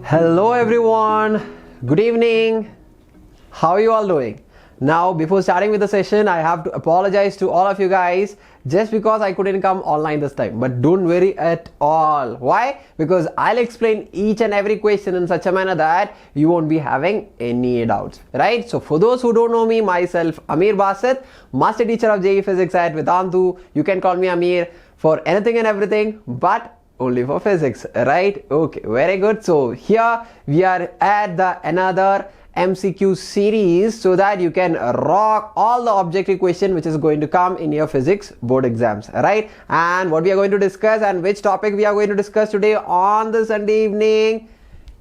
Hello everyone, good evening. How are you all doing? Now before starting with the session, I have to apologize to all of you guys just because I couldn't come online this time. But don't worry at all. Why? Because I'll explain each and every question in such a manner that you won't be having any doubts, right? So for those who don't know me, myself Ameer Sir, Master Teacher of JEE Physics at Vedantu. You can call me Ameer for anything and everything, but only for physics, right? Okay, very good. So here we are at the another MCQ series so that you can rock all the objective question which is going to come in your physics board exams, right? And what we are going to discuss and which topic we are going to discuss today on the Sunday evening,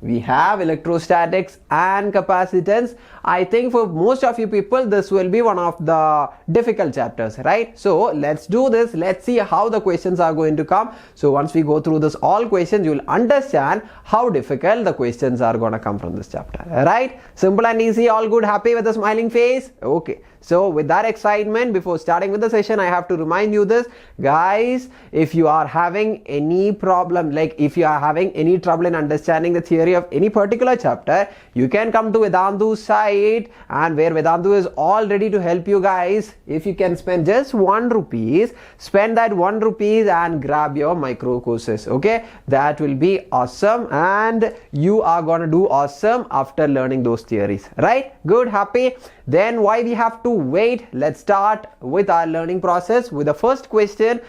we have electrostatics and capacitance. I think for most of you people this will be one of the difficult chapters, right? So let's do this. Let's see how the questions are going to come. So once we go through this all questions, you will understand how difficult the questions are going to come from this chapter, right? Simple and easy, all good, happy with a smiling face. Okay, so with that excitement, before starting with the session, I have to remind you this, guys. If you are having any problem, like if you are having any trouble in understanding the theory of any particular chapter, you can come to Vedantu's site, and where Vedantu is all ready to help you guys. If you can spend just ₹1, spend that ₹1 and grab your micro courses. Okay, that will be awesome, and you are gonna do awesome after learning those theories, right? Good, happy. Then why we have to wait? Let's start with our learning process with the first question.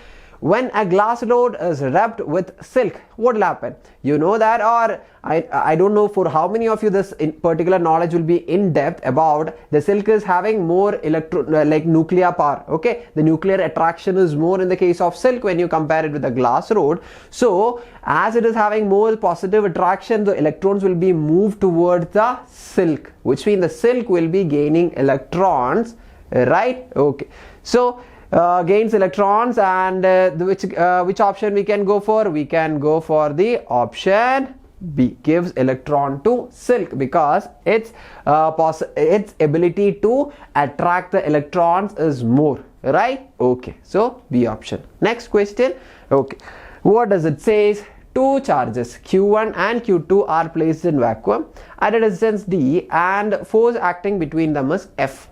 When a glass rod is wrapped with silk, what will happen? You know that, or I don't know for how many of you this in particular knowledge will be in depth about the silk is having more like nuclear power. Okay, the nuclear attraction is more in the case of silk when you compare it with the glass rod. So as it is having more positive attraction, the electrons will be moved towards the silk, which means the silk will be gaining electrons, right? Okay, so gains electrons, and which option we can go for? We can go for the option B, gives electron to silk, because its ability to attract the electrons is more, right? Okay, so B option. Next question. Okay, what does it say? Two charges Q1 and Q2 are placed in vacuum at a distance D, and force acting between them is F.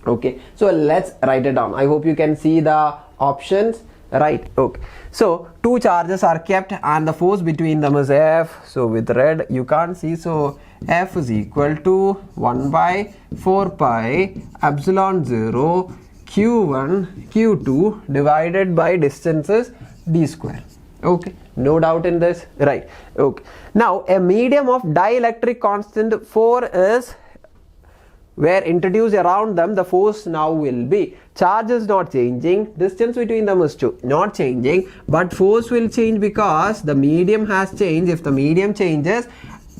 Okay, so let's write it down. I hope you can see the options, right? Okay, so two charges are kept and the force between them is F. So with red you can't see, so F is equal to 1 by 4 pi epsilon 0 Q1 Q2 divided by distances D square. Okay, no doubt in this, right? Okay, now a medium of dielectric constant 4 is were introduced around them. The force now will be, charge is not changing, distance between them is not changing, but force will change because the medium has changed. If the medium changes,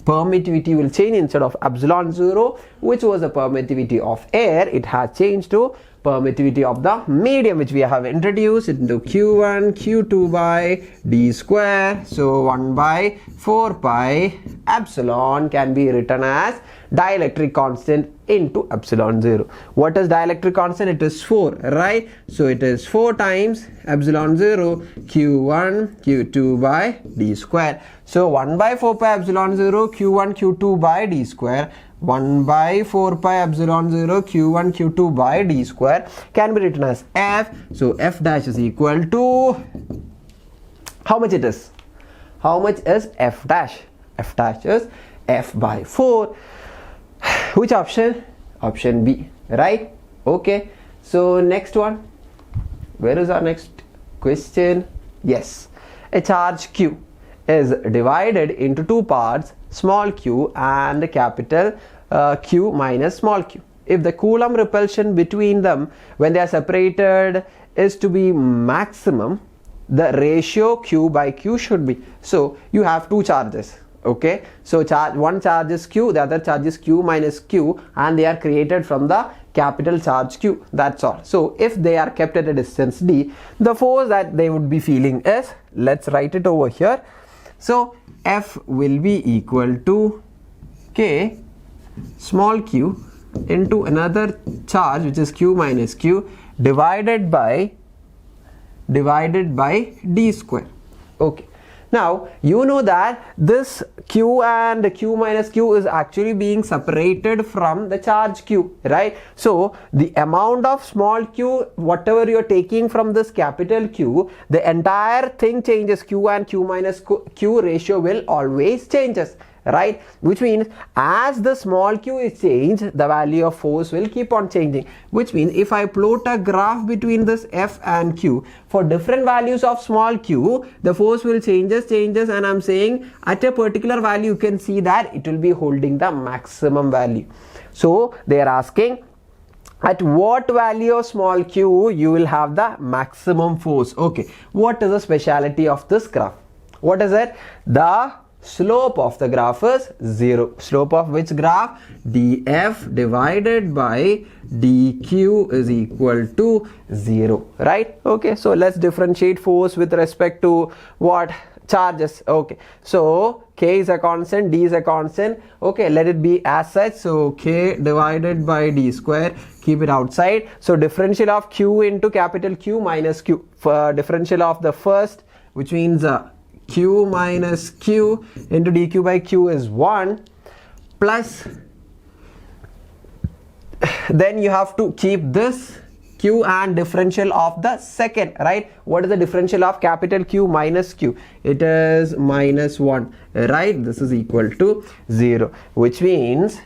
permittivity will change. Instead of epsilon 0, which was the permittivity of air, it has changed to permittivity of the medium, which we have introduced into Q1 Q2 by D square. So 1 by 4 pi epsilon can be written as dielectric constant into epsilon 0. What is dielectric constant? It is 4, right? So it is 4 times epsilon 0 Q1 Q2 by D square. So 1 by 4 pi epsilon 0 Q1 Q2 by D square, 1 by 4 pi epsilon 0 Q1 Q2 by D square can be written as F. So F dash is equal to, how much it is? How much is F dash? F dash is F by 4. Which option? Option B, right? Okay, so next one. Where is our next question? Yes, a charge Q is divided into two parts, small q and capital Q minus small q. If the Coulomb repulsion between them when they are separated is to be maximum, the ratio Q by Q should be. So you have two charges. Okay, so one charge is Q, the other charge is Q minus Q, and they are created from the capital charge Q. That's all. So if they are kept at a distance D, the force that they would be feeling is, let's write it over here. So F will be equal to K small q into another charge, which is Q minus Q, divided by D square. Okay, Now you know that this q and q minus q is actually being separated from the charge q, right? So the amount of small q, whatever you're taking from this capital Q, the entire thing changes. Q and q minus q ratio will always changes, right? Which means as the small q is changed, the value of force will keep on changing. Which means if I plot a graph between this F and Q, for different values of small q, the force will changes, and I'm saying at a particular value you can see that it will be holding the maximum value. So they are asking at what value of small q you will have the maximum force. Okay, what is the speciality of this graph? What is it? The slope of the graph is 0. Slope of which graph? df divided by dq is equal to 0, right? Okay, so let's differentiate force with respect to what? Charges. Okay, so k is a constant, d is a constant. Okay, let it be as such. So k divided by d square, keep it outside. So differential of q into capital Q minus q, differential of the first, which means q minus q into dq by q is 1, plus then you have to keep this q and differential of the second, right? What is the differential of capital Q minus q? It is minus 1, right? This is equal to 0, which means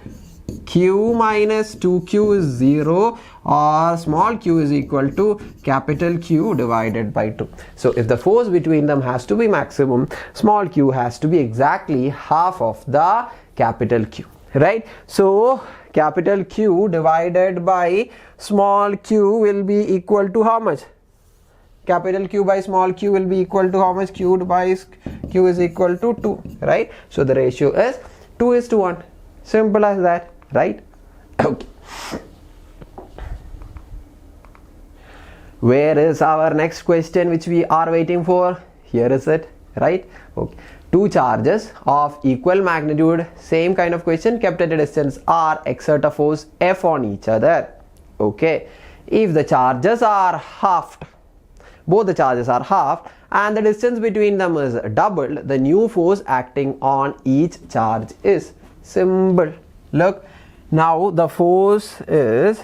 q minus 2q is 0, or small q is equal to capital Q divided by 2. So if the force between them has to be maximum, small q has to be exactly half of the capital Q, right? So capital Q divided by small q will be equal to how much? Capital Q by small q will be equal to how much? Q by q is equal to 2, right? So the ratio is 2:1. Simple as that, right? Okay. Where is our next question which we are waiting for? Here is it, right? Okay. Two charges of equal magnitude, same kind of question, kept at a distance r, exert a force F on each other. Okay. If the charges are halved, both the charges are halved, and the distance between them is doubled, the new force acting on each charge is simple. Look, now the force is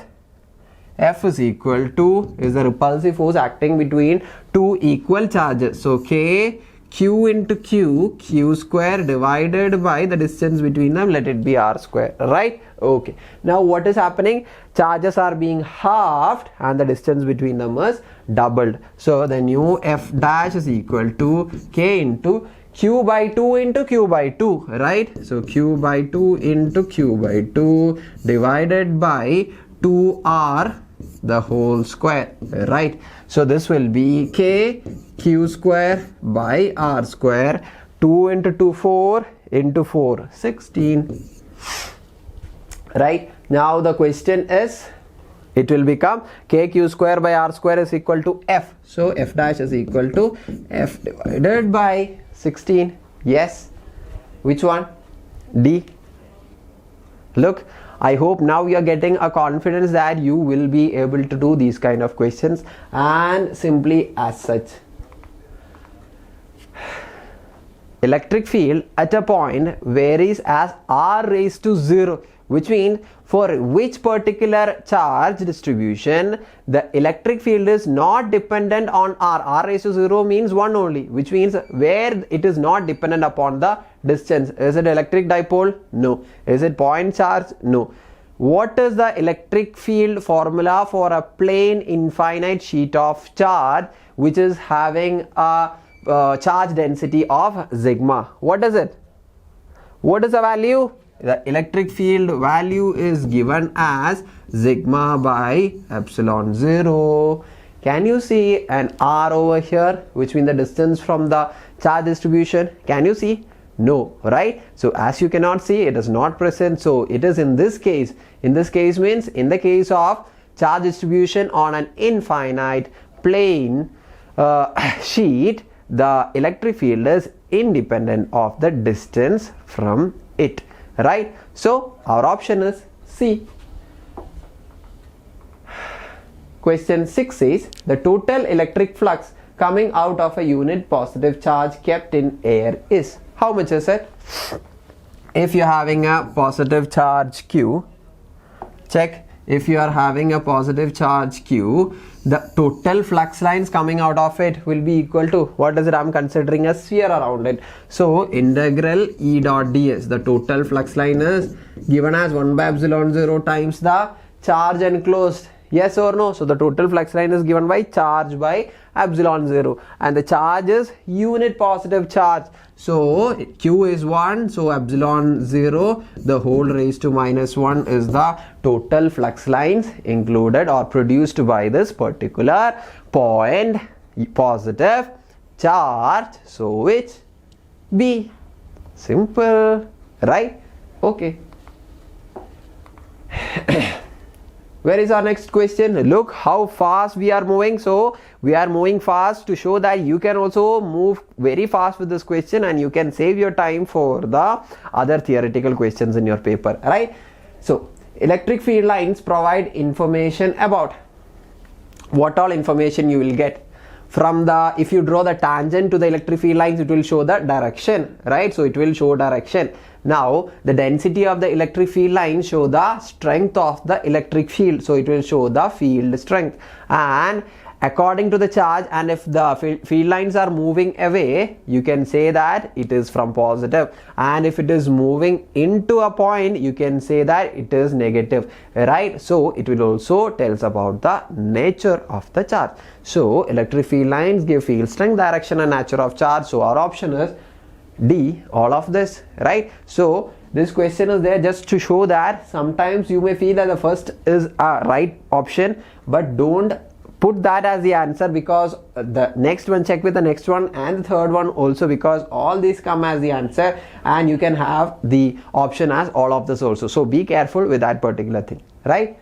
F is equal to, is the repulsive force acting between two equal charges. So K q into q, q square divided by the distance between them, let it be r square, right? Okay. Now what is happening? Charges are being halved and the distance between them is doubled. So the new F dash is equal to K into q by 2 into q by 2, right? So q by 2 into q by 2 divided by 2r the whole square, right? So this will be K q square by r square, 2 into 2 4 into 4 16, right? Now the question is, it will become K q square by r square is equal to F. So F dash is equal to F divided by 16. Yes, which one? D. Look, I hope now you are getting a confidence that you will be able to do these kind of questions, and simply as such. Electric field at a point varies as r raised to 0, which means for which particular charge distribution the electric field is not dependent on r raised to 0 means 1 only, which means where it is not dependent upon the distance. Is it electric dipole? No. Is it point charge? No. What is the electric field formula for a plain infinite sheet of charge which is having a charge density of sigma? What is it? What is the value? The electric field value is given as sigma by epsilon 0. Can you see an r over here, which means the distance from the charge distribution? Can you see? No, right? So as you cannot see, it is not present. So it is in this case. In this case means in the case of charge distribution on an infinite plane sheet, the electric field is independent of the distance from it, right? So our option is C. Question 6 says the total electric flux coming out of a unit positive charge kept in air is. How much is it? If you're having a positive charge Q, check, if you are having a positive charge Q, the total flux lines coming out of it will be equal to, what is it? I'm considering a sphere around it. So integral E dot ds, the total flux line is given as 1 by epsilon 0 times the charge enclosed. Yes or no? So the total flux line is given by charge by epsilon 0, and the charge is unit positive charge. So Q is 1, so epsilon 0 the whole raised to minus 1 is the total flux lines included or produced by this particular point positive charge. So which B? Simple, right? Okay. Where is our next question? Look how fast we are moving. So we are moving fast to show that you can also move very fast with this question, and you can save your time for the other theoretical questions in your paper, right? So electric field lines provide information about what all information you will get from the, if you draw the tangent to the electric field lines, it will show the direction, right? So it will show direction. Now the density of the electric field lines show the strength of the electric field, so it will show the field strength, and according to the charge, and if the field lines are moving away, you can say that it is from positive, and if it is moving into a point, you can say that it is negative, right? So it will also tells about the nature of the charge. So electric field lines give field strength, direction and nature of charge. So our option is D, all of this, right? So this question is there just to show that sometimes you may feel that the first is a right option, but don't put that as the answer, because the next one, check with the next one and the third one also, because all these come as the answer and you can have the option as all of this also. So be careful with that particular thing, right?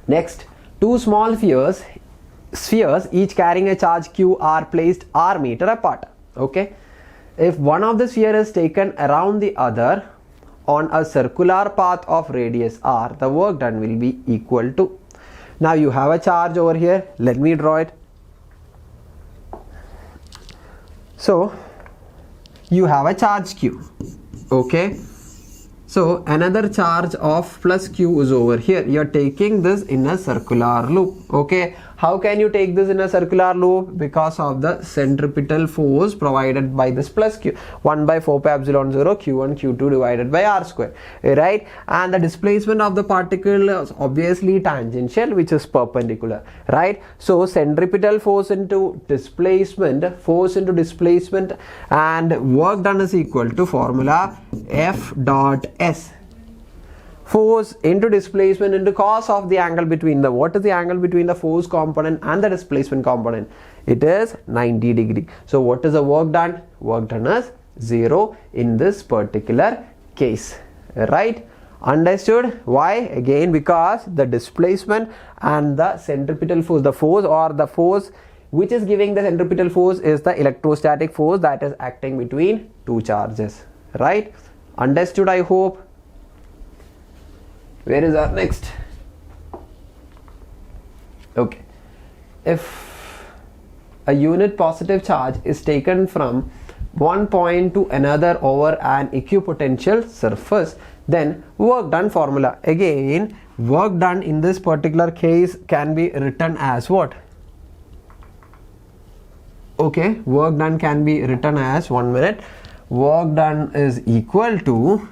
Next, two small spheres each carrying a charge Q are placed r meter apart. Okay, if one of the sphere is taken around the other on a circular path of radius r, the work done will be equal to. Now you have a charge over here, let me draw it. So you have a charge Q, okay, so another charge of plus Q is over here. You are taking this in a circular loop, okay. How can you take this in a circular loop? Because of the centripetal force provided by this plus Q, 1 by 4 pi epsilon 0 Q1 Q2 divided by r square, right? And the displacement of the particle is obviously tangential, which is perpendicular, right? So centripetal force into displacement, and work done is equal to formula F dot S. Force into displacement into cos of the angle between the, what is the angle between the force component and the displacement component? It is 90 degree. So what is the work done? Work done is 0 in this particular case, right? Understood? Why? Again, because the displacement and the centripetal force, the force or the force which is giving the centripetal force is the electrostatic force that is acting between two charges, right? Understood, I hope. Where is our next? Okay, if a unit positive charge is taken from one point to another over an equipotential surface, then work done formula. Again, work done in this particular case can be written as what? Okay, work done can be written as, 1 minute, work done is equal to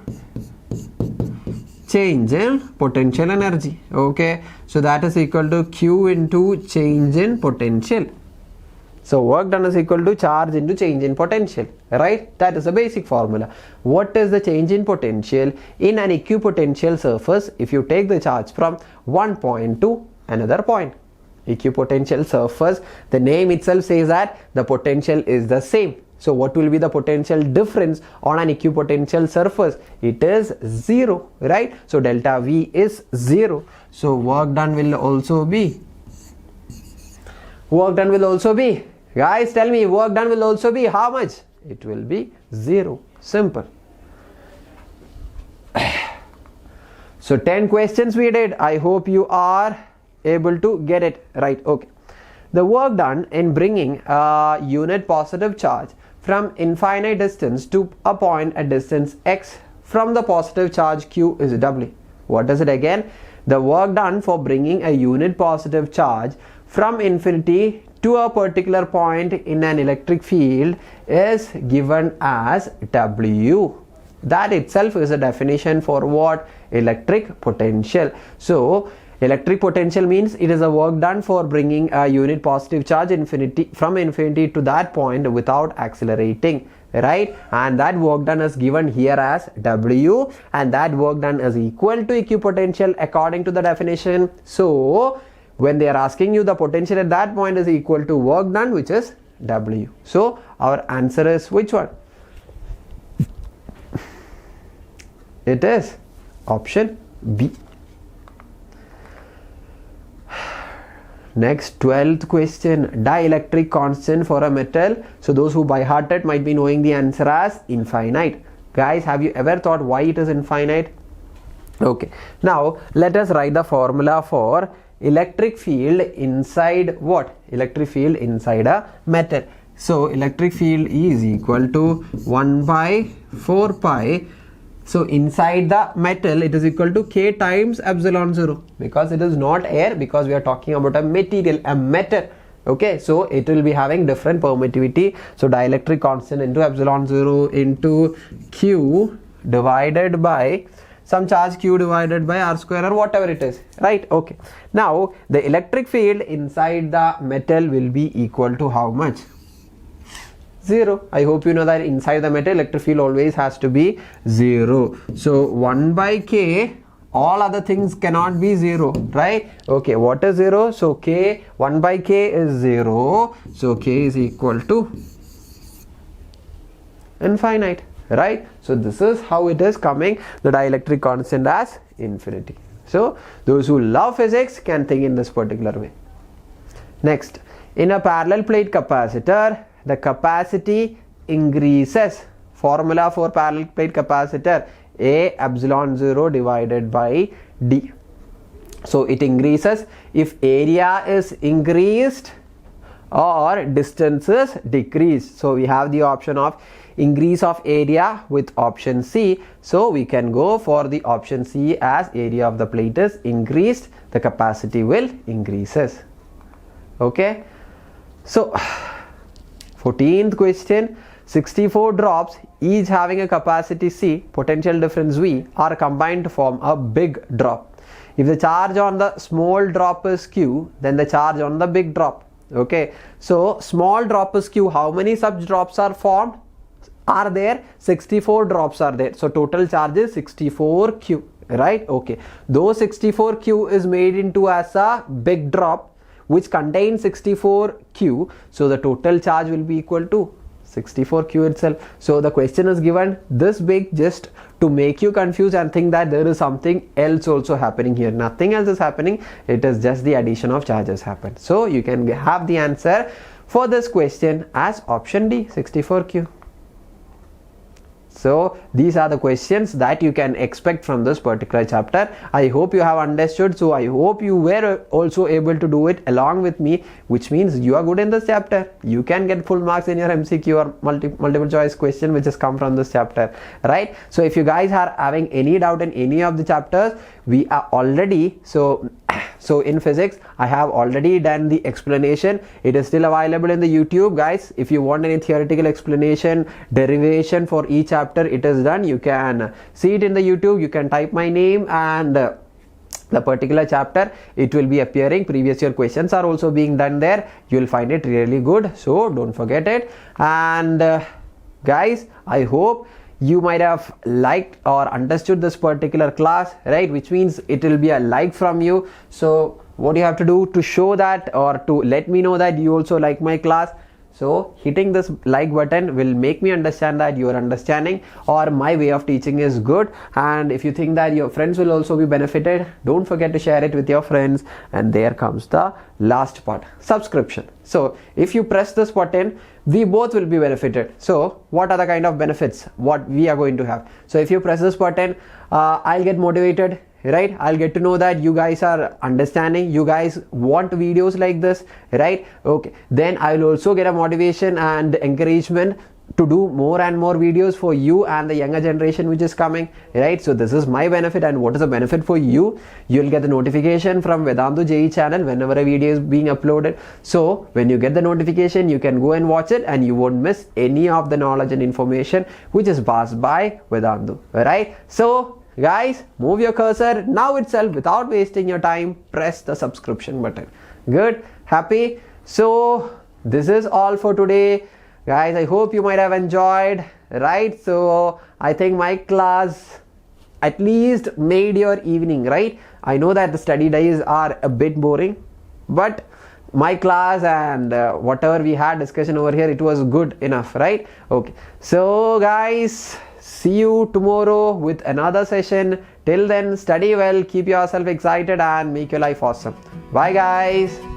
change in potential energy, okay, so that is equal to Q into change in potential. So work done is equal to charge into change in potential, right? That is the basic formula. What is the change in potential in an equipotential surface if you take the charge from one point to another point? Equipotential surface, the name itself says that the potential is the same. So what will be the potential difference on an equipotential surface? It is 0, right? So delta V is 0. So work done will also be, guys tell me, work done will also be how much? It will be 0. Simple. So 10 questions we did. I hope you are able to get it right. Okay, the work done in bringing a unit positive charge from infinite distance to a point at distance x from the positive charge q is W. What is it again? The work done for bringing a unit positive charge from infinity to a particular point in an electric field is given as W. That itself is a definition for what? Electric potential. So electric potential means it is a work done for bringing a unit positive charge from infinity to that point without accelerating, right? And that work done is given here as W, and that work done is equal to equipotential according to the definition. So when they are asking you, the potential at that point is equal to work done, which is W. So our answer is which one? It is option B. Next, 12th question, dielectric constant for a metal. So those who by hearted might be knowing the answer as infinite. Guys, have you ever thought why it is infinite? Okay, now let us write the formula for electric field inside what? Electric field inside a metal. So electric field is equal to 1 by 4 pi. So inside the metal it is equal to K times epsilon 0, because it is not air, because we are talking about a material, a metal. Okay, so it will be having different permittivity. So dielectric constant into epsilon 0 into Q divided by some charge Q divided by R square or whatever it is, right? Okay, now the electric field inside the metal will be equal to how much? 0. I hope you know that inside the metal electric field always has to be 0. So 1 by K, all other things cannot be 0, right? Okay, what is 0? So K, 1 by K is 0. So K is equal to infinite, right? So this is how it is coming, the dielectric constant as infinity. So those who love physics can think in this particular way. Next, in a parallel plate capacitor, the capacity increases. Formula for parallel plate capacitor, A epsilon 0 divided by D. So it increases if area is increased or distance is decreased. So we have the option of increase of area with option C. So we can go for the option C, as area of the plate is increased, the capacity will increases. Okay, so 14th question, 64 drops each having a capacity C, potential difference V, are combined to form a big drop. If the charge on the small drop is Q, then the charge on the big drop. Okay, so small drop is Q. How many such drops are formed? Are there? 64 drops are there. So total charge is 64Q, right? Okay, though 64Q is made into as a big drop which contains 64Q, so the total charge will be equal to 64Q itself. So the question is given this big just to make you confused and think that there is something else also happening here. Nothing else is happening, it is just the addition of charges happen. So you can have the answer for this question as option D, 64Q. So these are the questions that you can expect from this particular chapter. I hope you have understood. So I hope you were also able to do it along with me, which means you are good in this chapter. You can get full marks in your MCQ or multiple choice question which has come from this chapter, right? So if you guys are having any doubt in any of the chapters, we are already so in physics I have already done the explanation. It is still available in the YouTube, guys. If you want any theoretical explanation, derivation for each chapter, it is done. You can see it in the YouTube. You can type my name and the particular chapter, it will be appearing. Previous year questions are also being done there. You will find it really good, so don't forget it. And guys, I hope you might have liked or understood this particular class, right? Which means it will be a like from you. So what you have to do to show that or to let me know that you also like my class, so hitting this like button will make me understand that you are understanding or my way of teaching is good. And if you think that your friends will also be benefited, don't forget to share it with your friends. And there comes the last part, subscription. So if you press this button, we both will be benefited. So what are the kind of benefits what we are going to have? So if you press this button, I'll get motivated, right? I'll get to know that you guys are understanding, you guys want videos like this, right? Okay, then I'll also get a motivation and encouragement to do more and more videos for you and the younger generation which is coming, right? So this is my benefit, and what is the benefit for you? You'll get the notification from Vedantu JE channel whenever a video is being uploaded. So when you get the notification, you can go and watch it and you won't miss any of the knowledge and information which is passed by Vedantu, right? So guys, move your cursor now itself without wasting your time. Press the subscription button. Good? Happy? So this is all for today. Guys, I hope you might have enjoyed, right? So I think my class at least made your evening, right? I know that the study days are a bit boring, but my class and whatever we had discussion over here, it was good enough, right? Okay, so guys, see you tomorrow with another session. Till then, study well, keep yourself excited and make your life awesome. Bye guys.